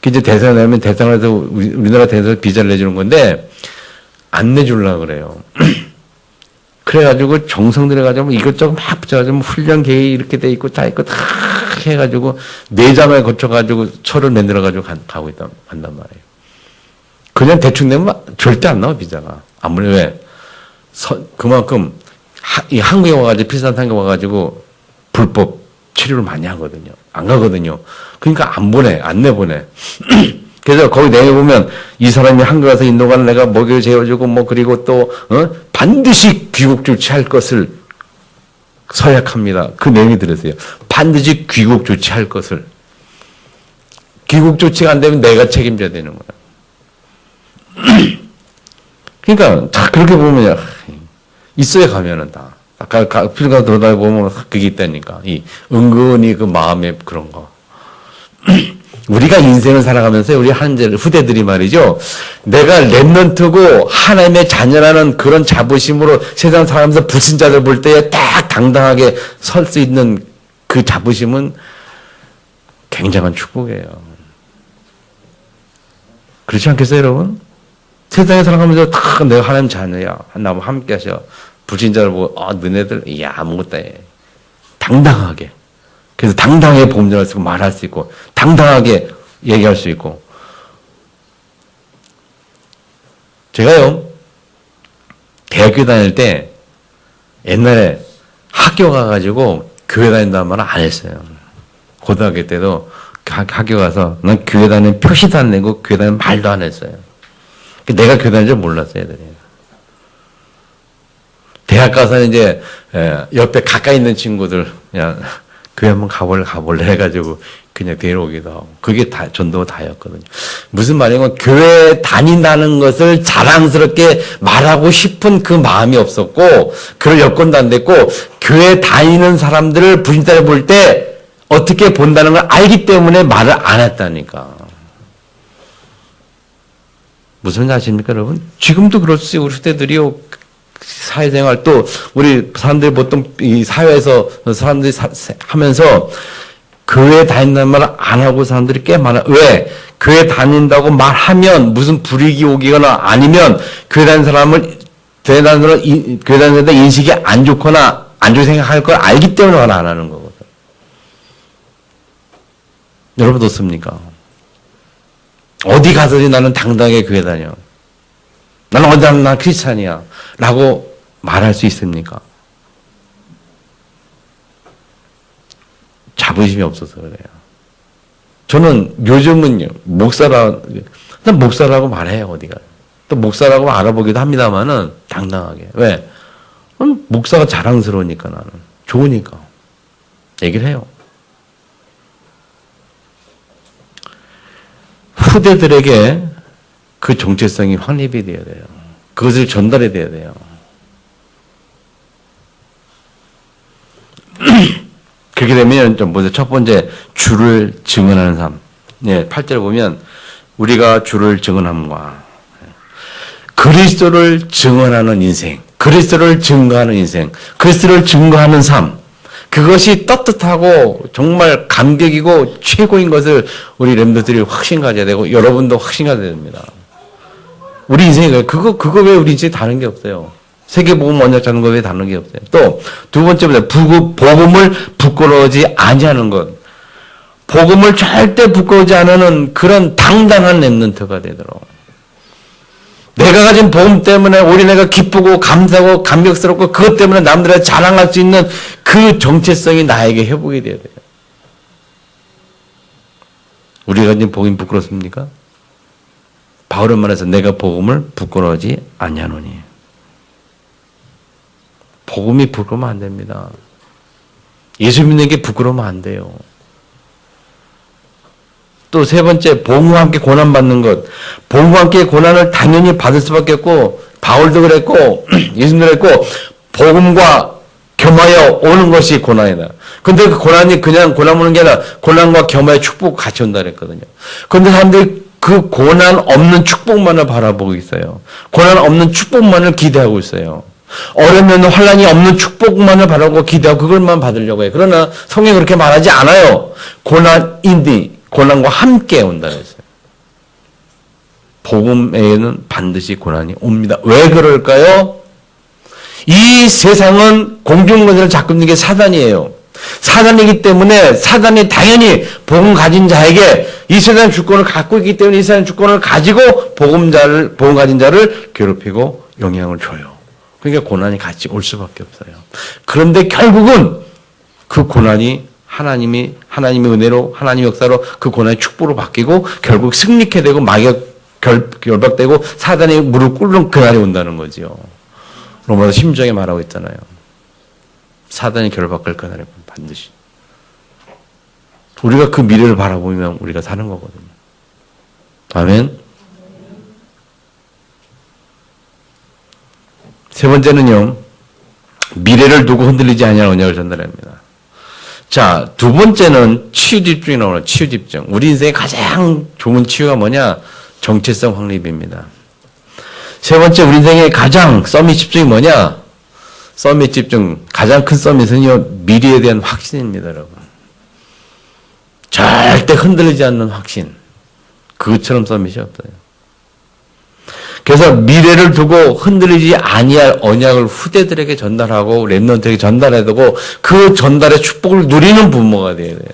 [SPEAKER 1] 그 이제 대상을 내면 대상에서 우리나라 대상에서 비자를 내주는 건데 안 내주려고 그래요. 그래가지고 정성 들여가지고 이것저것 막 붙여가지고 훈련 계획 이렇게 돼 있고 다 있고 다 해가지고 내장을 거쳐가지고 철을 만들어가지고 간단 말이에요. 그냥 대충 내면 절대 안 나와 비자가. 아무래도 왜? 그만큼 이 한국에 와가지고 필산 한국에 와가지고 불법 치료를 많이 하거든요. 안 가거든요. 그러니까 안 내보내. 그래서 거기 내보면 이 사람이 한국 가서 인도가는 내가 먹여 재워주고 뭐 그리고 또 반드시 귀국 조치할 것을 서약합니다. 그 내용이 들었어요. 반드시 귀국 조치할 것을. 귀국 조치가 안 되면 내가 책임져야 되는 거야. 그러니까 다 그렇게 보면 있어야 가면은 다. 아까 필가 돌아다 보면 그게 있다니까. 은근히 그 마음에 그런 거. 우리가 인생을 살아가면서 우리 후대들이 말이죠. 내가 렘넌트고 하나님의 자녀라는 그런 자부심으로 세상 살아가면서 불신자들 볼 때 딱 당당하게 설 수 있는 그 자부심은 굉장한 축복이에요. 그렇지 않겠어요, 여러분? 세상에 살아가면서 다 내가 하나님 자녀야. 나와 함께 하셔. 불신자를 보고, 너네들, 아무것도 해. 당당하게. 그래서 당당하게 복음 전할 수 있고, 말할 수 있고, 당당하게 얘기할 수 있고. 제가요, 대학교 다닐 때, 옛날에 학교 가가지고 교회 다닌다는 말은 안 했어요. 고등학교 때도 학교 가서, 난 교회 다니는 표시도 안 내고, 교회 다니는 말도 안 했어요. 내가 교회 다니는 줄 몰랐어요, 애들이. 대학 가서는 이제, 옆에 가까이 있는 친구들, 그냥, 교회 한번 가볼래 해가지고, 그냥 데려오기도 하고. 그게 다, 전도가 다였거든요. 무슨 말이냐면, 교회 다닌다는 것을 자랑스럽게 말하고 싶은 그 마음이 없었고, 그럴 여건도 안 됐고, 교회 다니는 사람들을 불신자를 볼 때, 어떻게 본다는 걸 알기 때문에 말을 안 했다니까. 무슨 아십니까, 여러분? 지금도 그렇지. 우리 후대들이요. 사회생활 또 우리 사람들이 보통 이 사회에서 사람들이 하면서 교회 다닌다는 말 안 하고 사람들이 꽤 많아. 왜? 교회 다닌다고 말하면 무슨 불이익이 오거나 아니면 교회 다니는 사람을 교회 다니는 사람들 인식이 안 좋거나 안 좋게 생각할 걸 알기 때문에 말 안 하는 거거든. 여러분 어떻습니까? 어디 가서지 나는 당당하게 교회 다녀. 나는 어디 가면 난 크리스찬이야. 라고 말할 수 있습니까? 자부심이 없어서 그래요. 저는 요즘은요, 난 목사라고 말해요, 어디가. 또 목사라고 알아보기도 합니다만은, 당당하게. 왜? 목사가 자랑스러우니까 나는. 좋으니까. 얘기를 해요. 후대들에게 그 정체성이 확립이 되어야 돼요. 그것을 전달해 돼야 돼요. 그렇게 되면 좀 보세요. 첫 번째, 주를 증언하는 삶. 예, 8절 보면 우리가 주를 증언함과 그리스도를 증언하는 인생, 그리스도를 증거하는 인생, 그리스도를 증거하는 삶. 그것이 떳떳하고 정말 감격이고 최고인 것을 우리 렘너들이 확신 가져야 되고 여러분도 확신 가져야 됩니다. 우리 인생이 그거 왜 우리 인생이 다른 게 없어요. 세계복음 언약 잡는 거 왜 다른 게 없어요. 또 두 번째보다 복음을 부끄러워하지 아니하는 것. 복음을 절대 부끄러워하지 않는 그런 당당한 렘넌트가 되도록. 내가 가진 복음 때문에 우리 내가 기쁘고 감사하고 감격스럽고 그것 때문에 남들에게 자랑할 수 있는 그 정체성이 나에게 회복이 돼야 돼요. 우리가 가진 복음이 부끄럽습니까? 바울은 말해서 내가 복음을 부끄러워하지 아니하노니. 복음이 부끄러우면 안 됩니다. 예수 믿는 게 부끄러우면 안 돼요. 또 세 번째, 복음과 함께 고난받는 것. 복음과 함께 고난을 당연히 받을 수밖에 없고 바울도 그랬고 예수님도 그랬고 복음과 겸하여 오는 것이 고난이다. 근데 그 고난이 그냥 고난 오는 게 아니라 고난과 겸하여 축복 같이 온다 그랬거든요. 그런데 사람들이 그 고난 없는 축복만을 바라보고 있어요. 고난 없는 축복만을 기대하고 있어요. 어려면 환란이 없는 축복만을 바라고 기대하고 그걸만 받으려고 해요. 그러나 성경이 그렇게 말하지 않아요. 고난과 함께 온다 그랬어요. 복음에는 반드시 고난이 옵니다. 왜 그럴까요? 이 세상은 공중권세를 잡고 있는 게 사단이에요. 사단이기 때문에 사단이 당연히 복음 가진 자에게 이 세상 주권을 갖고 있기 때문에 이 세상 주권을 가지고 복음 가진 자를 괴롭히고 영향을 줘요. 그러니까 고난이 같이 올 수밖에 없어요. 그런데 결국은 그 고난이 하나님의 은혜로 하나님의 역사로 그 고난이 축복으로 바뀌고 결국 승리케 되고 마귀가 결박되고 사단이 무릎 꿇는 그날이 온다는 거지요. 로마서 10장에 말하고 있잖아요. 사단이 결박할 그날에 반드시. 우리가 그 미래를 바라보면 우리가 사는 거거든요. 아멘. 세 번째는요. 미래를 두고 흔들리지 아니할 언약을 전달합니다. 자, 두 번째는 치유 집중이 나오는 치유 집중. 우리 인생의 가장 좋은 치유가 뭐냐? 정체성 확립입니다. 세 번째 우리 인생의 가장 서밋 집중이 뭐냐? 서밋 집중. 가장 큰 서밋은요. 미래에 대한 확신입니다, 여러분. 절대 흔들리지 않는 확신. 그것처럼 서밋이 없어요. 그래서 미래를 두고 흔들리지 아니할 언약을 후대들에게 전달하고 렘넌트에게 전달해야 되고 그 전달의 축복을 누리는 부모가 되어야 돼요.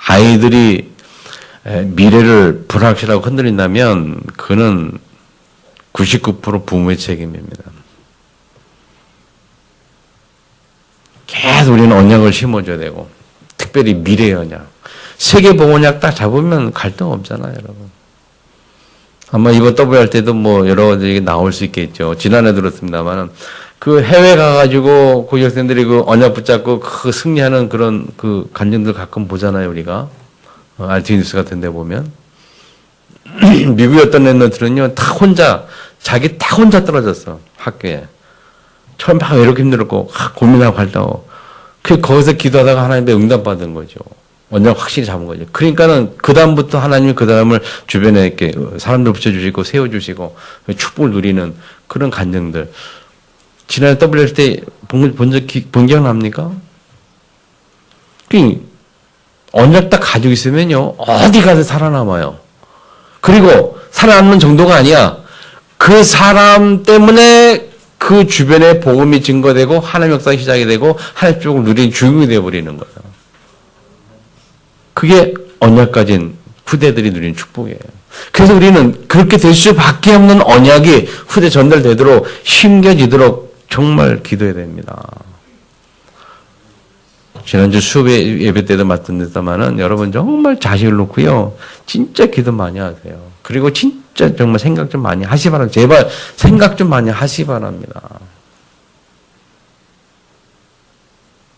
[SPEAKER 1] 아이들이 미래를 불확실하고 흔들린다면 그는 99% 부모의 책임입니다. 계속 우리는 언약을 심어줘야 되고 특별히 미래의 언약. 세계보건약 딱 잡으면 갈등 없잖아요, 여러분. 아마 이번 WR 때도 뭐 여러 가지 나올 수 있겠죠. 지난해 들었습니다만은 그 해외 가가지고 그 학생들이 그 언약 붙잡고 그 승리하는 그런 그 간증들 가끔 보잖아요, 우리가. RT 뉴스 같은 데 보면. 미국의 어떤 랩런트는요, 자기 딱 혼자 떨어졌어, 학교에. 처음 막 이렇게 힘들었고, 고민하고 갈등하고. 거기서 기도하다가 하나님의 응답받은 거죠. 언약 확실히 잡은 거죠. 그러니까는 그다음부터 하나님이 그 사람을 주변에 이렇게 사람들 붙여주시고 세워주시고 축복을 누리는 그런 간증들. 지난해 WL 때 본 기억납니까? 언약 딱 가지고 있으면요, 어디 가서 살아남아요. 그리고 살아남는 정도가 아니야. 그 사람 때문에 그 주변에 복음이 증거되고 하나님 역사가 시작이 되고 하나님 쪽을 누리는 주인공이 되어버리는 거예요. 그게 언약 가진 후대들이 누리는 축복이에요. 그래서 우리는 그렇게 될 수밖에 없는 언약이 후대 전달되도록 힘겨지도록 정말 기도해야 됩니다. 지난주 수업 예배 때도 말씀드렸다마는 여러분 정말 자식을 놓고요. 진짜 기도 많이 하세요. 그리고 진짜 정말 생각 좀 많이 하시 바랍니다. 제발 생각 좀 많이 하시 바랍니다.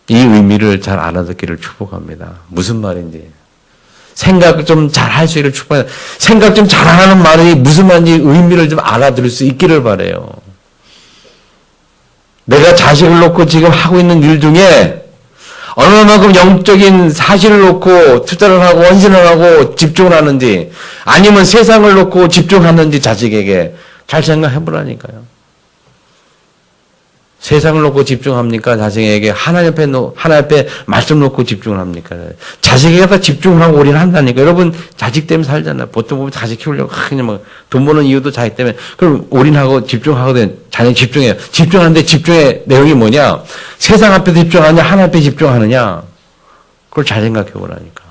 [SPEAKER 1] 이 의미를 잘 알아듣기를 축복합니다. 무슨 말인지. 생각 좀 잘 할 수 있기를 축복합니다. 생각 좀 잘하는 말이 무슨 말인지 의미를 좀 알아들을 수 있기를 바라요. 내가 자식을 놓고 지금 하고 있는 일 중에 얼마만큼 영적인 사실을 놓고 투자를 하고 헌신을 하고 집중을 하는지 아니면 세상을 놓고 집중하는지 자식에게 잘 생각해 보라니까요. 세상을 놓고 집중합니까? 자식에게 하나님 앞에 말씀 놓고 집중을 합니까? 자식에게 집중을 하고 올인을 한다니까. 여러분 자식 때문에 살잖아요. 보통 보면 자식 키우려고 그냥 막 돈 버는 이유도 자식 때문에. 그럼 올인하고 집중하거든. 자녀 집중해요. 집중하는데 집중의 내용이 뭐냐? 세상 앞에 집중하느냐 하나님 앞에 집중하느냐. 그걸 잘 생각해 보라니까.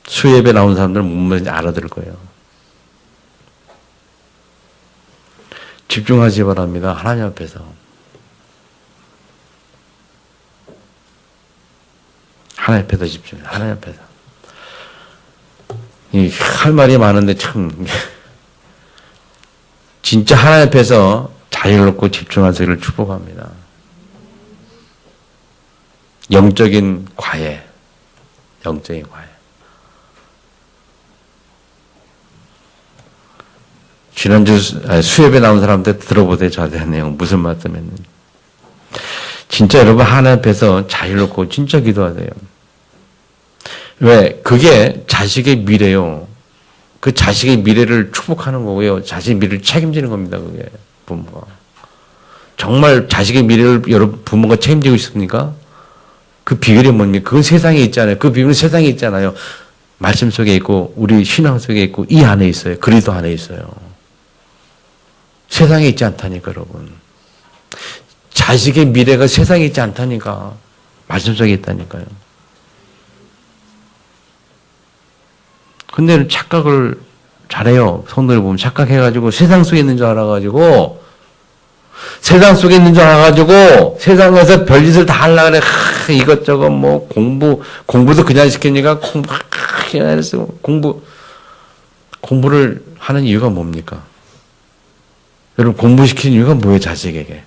[SPEAKER 1] 수예배 나온 사람들은 뭔지 알아들을 거예요. 집중하시 바랍니다. 하나님 앞에서. 하나님 앞에서 집중해요. 하나님 앞에서. 할 말이 많은데 참 진짜 하나님 앞에서 자유를 놓고 집중하시기를 축복합니다. 영적인 과외. 영적인 과외. 지난주 수협에 나온 사람들 들어보세요. 자세한 내용. 무슨 말씀했는지. 진짜 여러분 하나님 앞에서 자유를 놓고 진짜 기도하세요. 왜? 그게 자식의 미래요. 그 자식의 미래를 축복하는 거고요. 자식의 미래를 책임지는 겁니다. 그게 부모가. 정말 자식의 미래를 여러분 부모가 책임지고 있습니까? 그 비결이 뭡니까? 그건 세상에 있잖아요. 그 비밀은 세상에 있잖아요. 말씀 속에 있고 우리 신앙 속에 있고 이 안에 있어요. 그리스도 안에 있어요. 세상에 있지 않다니까 여러분. 자식의 미래가 세상에 있지 않다니까. 말씀 속에 있다니까요. 근데 착각을 잘해요. 성도를 보면 착각해가지고 세상 속에 있는 줄 알아가지고 세상 속에 있는 줄 알아가지고 세상에서 별짓을 다 하려고 그래. 이것저것 뭐 공부도 그냥 시키니까 공부를 하는 이유가 뭡니까? 여러분 공부시키는 이유가 뭐예요? 자식에게.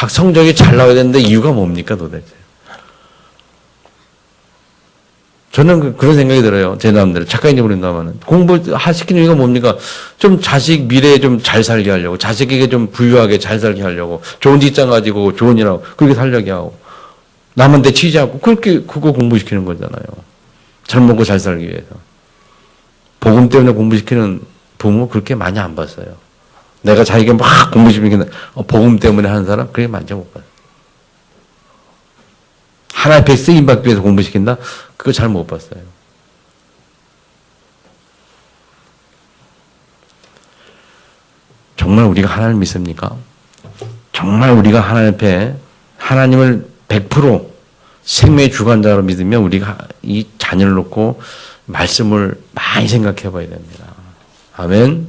[SPEAKER 1] 성적이 잘 나와야 되는데 이유가 뭡니까 도대체? 저는 그런 생각이 들어요. 제 마음대로. 착각인지 모른다마는. 공부시키는 이유가 뭡니까? 좀 자식 미래에 좀 잘 살게 하려고. 자식에게 좀 부유하게 잘 살게 하려고. 좋은 직장 가지고 좋은 일하고. 그렇게 살려게 하고. 남한테 치지 않고. 그거 공부시키는 거잖아요. 잘 먹고 잘 살기 위해서. 복음 때문에 공부시키는 부모 그렇게 많이 안 봤어요. 내가 자기가 막 공부시키는 복음 때문에 하는 사람 그렇게 많이 못 봤어요. 하나의 배 쓰임받기 위해서 공부시킨다? 그거 잘 못 봤어요. 정말 우리가 하나님을 믿습니까? 정말 우리가 하나님 앞에 하나님을 100% 생명의 주관자로 믿으면 우리가 이 자녀를 놓고 말씀을 많이 생각해 봐야 됩니다. 아멘.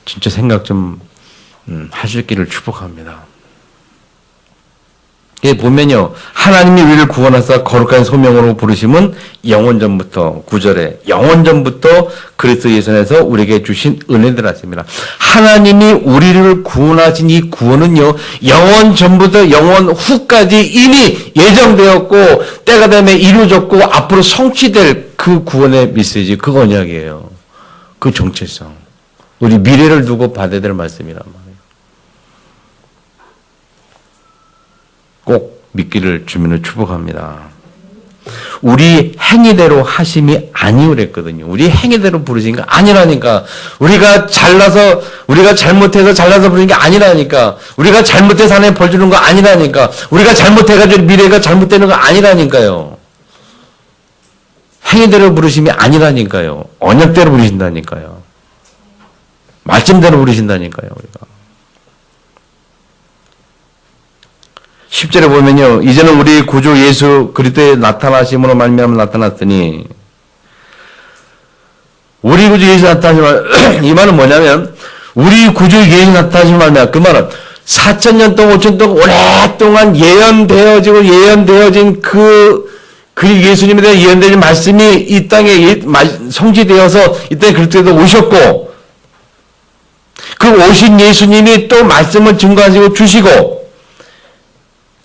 [SPEAKER 1] 진짜 생각 좀 할 수 있기를 축복합니다. 예, 보면요. 하나님이 우리를 구원하사 거룩한 소명으로 부르심은 영원전부터 9절에 영원전부터 그리스도 예수 안에서 우리에게 주신 은혜들 하십니다. 하나님이 우리를 구원하신 이 구원은요. 영원전부터 영원 후까지 이미 예정되었고 때가 되면 이루어졌고 앞으로 성취될 그 구원의 메시지 그 언약이에요. 그 정체성. 우리 미래를 두고 받아야 될 말씀이란 말이에요. 꼭 믿기를 주민을 축복합니다. 우리 행위대로 하심이 아니오랬거든요. 우리 행위대로 부르신 거 아니라니까. 우리가 잘못해서 잘나서 부르는 게 아니라니까. 우리가 잘못해서 하나님 벌 주는 거 아니라니까. 우리가 잘못해가지고 미래가 잘못되는 거 아니라니까요. 행위대로 부르심이 아니라니까요. 언약대로 부르신다니까요. 말씀대로 부르신다니까요. 우리가. 10절에 보면요. 이제는 우리 구주 예수 그리스도의 나타나심으로 말미암아 나타났더니, 우리 구주 예수 나타나심, 이 말은 뭐냐면 우리 구주 예수 나타나심 말미암아, 그 말은 4,000년 동안 5,000년 동안 오랫동안 예언되어진 그 예수님에 대한 예언되어진 말씀이 이 땅에 성취되어서 이 땅에 그리스도에서 오셨고, 그 오신 예수님이 또 말씀을 증거하시고 주시고,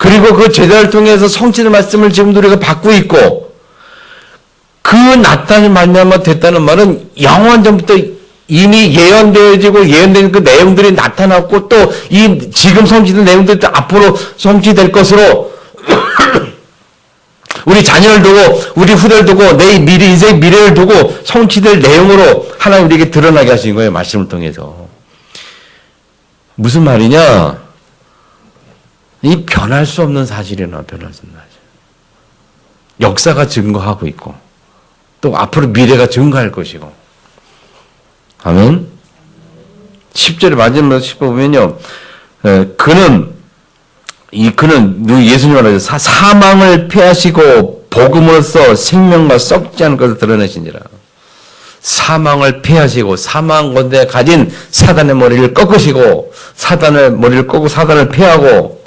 [SPEAKER 1] 그리고 그 제자를 통해서 성취된 말씀을 지금도 우리가 받고 있고, 그 나타난 말미암아 됐다는 말은 영원 전부터 이미 예언된 그 내용들이 나타났고, 또 이 지금 성취된 내용들이 앞으로 성취될 것으로 우리 자녀를 두고, 우리 후대를 두고, 내 인생 미래를 두고 성취될 내용으로 하나님 우리에게 드러나게 하신 거예요. 말씀을 통해서. 무슨 말이냐? 이 변할 수 없는 사실이나 변할 수 없는 사실. 역사가 증거하고 있고, 또 앞으로 미래가 증거할 것이고. 아멘. 10절에 마지막으로 10절 보면요. 그는 예수님 말하죠. 사망을 패하시고 복음으로써 생명과 썩지 않은 것을 드러내시니라. 사망을 패하시고 사망 권세에 가진 사단의 머리를 꺾으시고, 사단의 머리를 꺾고 사단을 패하고,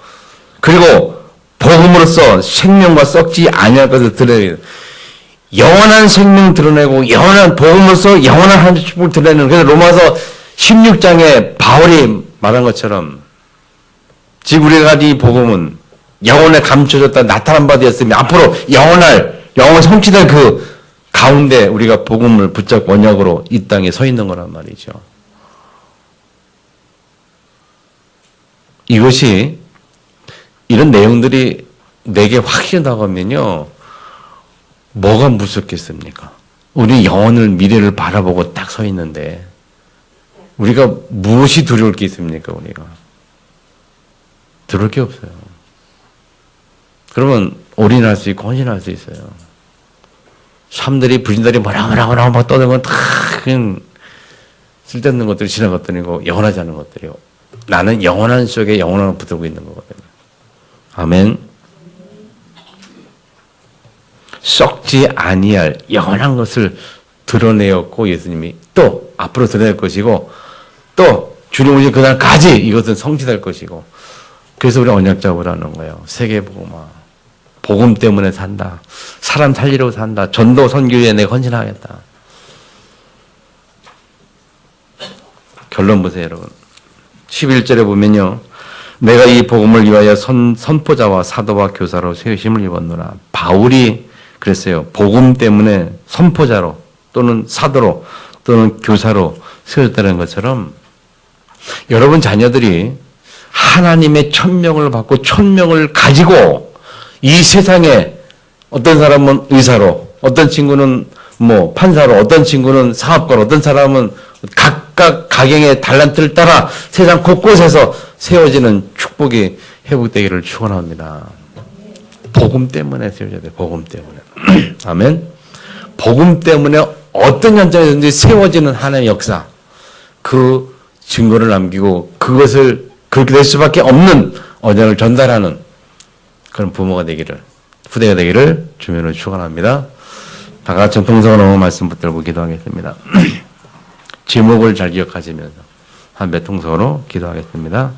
[SPEAKER 1] 그리고 복음으로써 생명과 썩지 아니할 것을 드러내는, 영원한 생명 드러내고 영원한 복음으로써 영원한 하나님의 축복을 드러내는. 그래서 로마서 16장에 바울이 말한 것처럼, 지금 우리가 가진 이 복음은 영원에 감춰졌다 나타난 바 되었으며, 앞으로 영원 성취될 그 가운데 우리가 복음을 붙잡고 언약으로 이 땅에 서 있는 거란 말이죠. 이런 내용들이 내게 확실히 나가면요, 뭐가 무섭겠습니까? 우리 영혼을, 미래를 바라보고 딱 서 있는데, 우리가 무엇이 두려울 게 있습니까? 우리가 두려울 게 없어요. 그러면 올인할 수 있고 헌신할 수 있어요. 사람들이 불신들이 뭐라 막 떠들면 다 그냥 쓸데없는 것들이 지나갔더니 영원하지 않은 것들이요. 나는 영원한 속에 영원한 붙들고 있는 거거든요. 아멘. 썩지 아니할 영원한 것을 드러내었고, 예수님이 또 앞으로 드러낼 것이고, 또 주님 오신 그날까지 이것은 성취될 것이고, 그래서 우리 언약 잡으라는 거예요. 세계복음화. 복음 때문에 산다. 사람 살리려고 산다. 전도 선교에 내가 헌신하겠다. 결론 보세요, 여러분. 11절에 보면요. 내가 이 복음을 위하여 선포자와 사도와 교사로 세우심을 입었노라. 바울이 그랬어요. 복음 때문에 선포자로 또는 사도로 또는 교사로 세웠다는 것처럼, 여러분 자녀들이 하나님의 천명을 받고 천명을 가지고 이 세상에, 어떤 사람은 의사로, 어떤 친구는 판사로, 어떤 친구는 사업가로, 어떤 사람은 각각 각양의 달란트를 따라 세상 곳곳에서 세워지는 축복이 회복되기를 축원합니다. 복음 때문에 세워져야 돼요. 복음 때문에. 아멘. 복음 때문에 어떤 현장에서든지 세워지는 하나님의 역사, 그 증거를 남기고 그것을 그렇게 될 수밖에 없는 언약을 전달하는 그런 부모가 되기를, 후대가 되기를 주님으로 축원합니다. 다 같이 정통성으로 말씀 붙들고 기도하겠습니다. 제목을 잘 기억하시면서 한 몇 통성으로 기도하겠습니다.